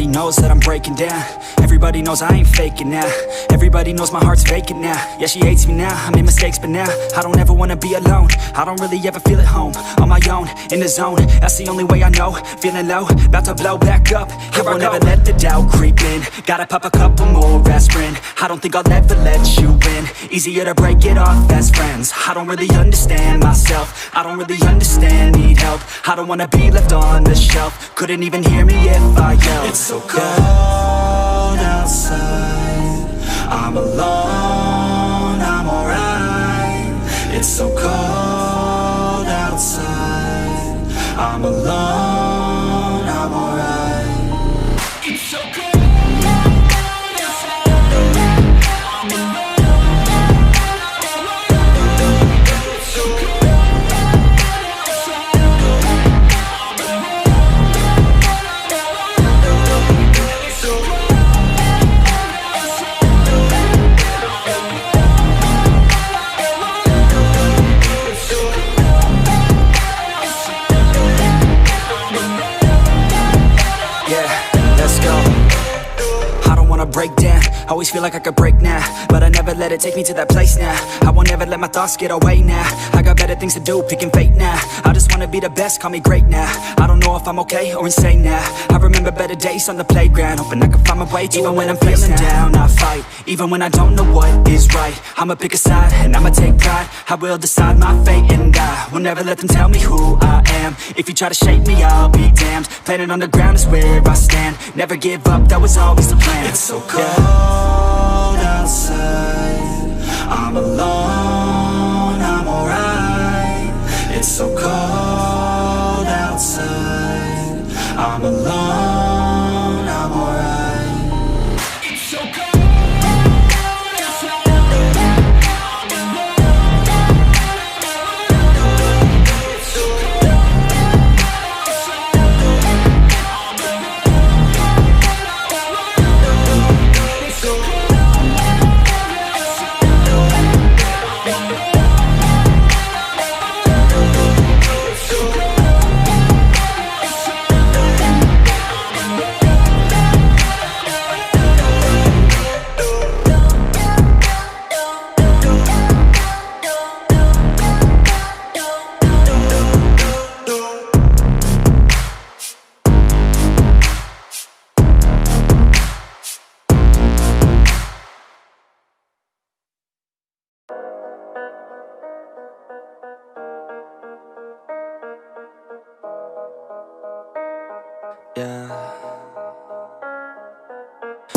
Everybody knows that I'm breaking down. Everybody knows I ain't faking now. Everybody knows my heart's vacant now. Yeah, she hates me now, I made mistakes but now I don't ever wanna be alone. I don't really ever feel at home. On my own, in the zone, that's the only way I know. Feeling low, about to blow back up. Here I won't ever let the doubt creep in. Gotta pop a couple more aspirin. I don't think I'll ever let you in. Easier to break it off best friends. I don't really understand myself. I don't really understand, need help. I don't wanna be left on the shelf. Couldn't even hear me if I yelled. It's so cold outside, I'm alone, I'm alright. It's so cold outside, I'm alone, I'm alright. It's so cold. Break down, always feel like I could break now, but I never let it take me to that place now. I won't ever let my thoughts get away now. I got better things to do, picking fate now. I just wanna be the best, call me great now. I don't know if I'm okay or insane now. I remember better days on the playground, hoping I can find my way to even when I'm feeling down, I fight. Even when I don't know what is right, I'ma pick a side and I'ma take pride. I will decide my fate and I will never let them tell me who I am. If you try to shape me, I'll be damned. Planet on the ground is where I stand. Never give up, that was always the plan. It's so cold outside, I'm alone, I'm alright. It's so cold outside, I'm alone, I'm alright. It's so cold.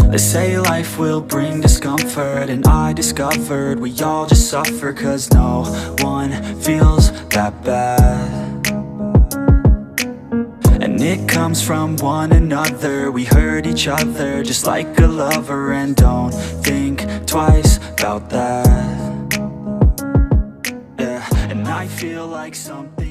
They say life will bring discomfort, and I discovered we all just suffer, cause no one feels that bad. And it comes from one another, we hurt each other just like a lover, and don't think twice about that. Yeah, and I feel like something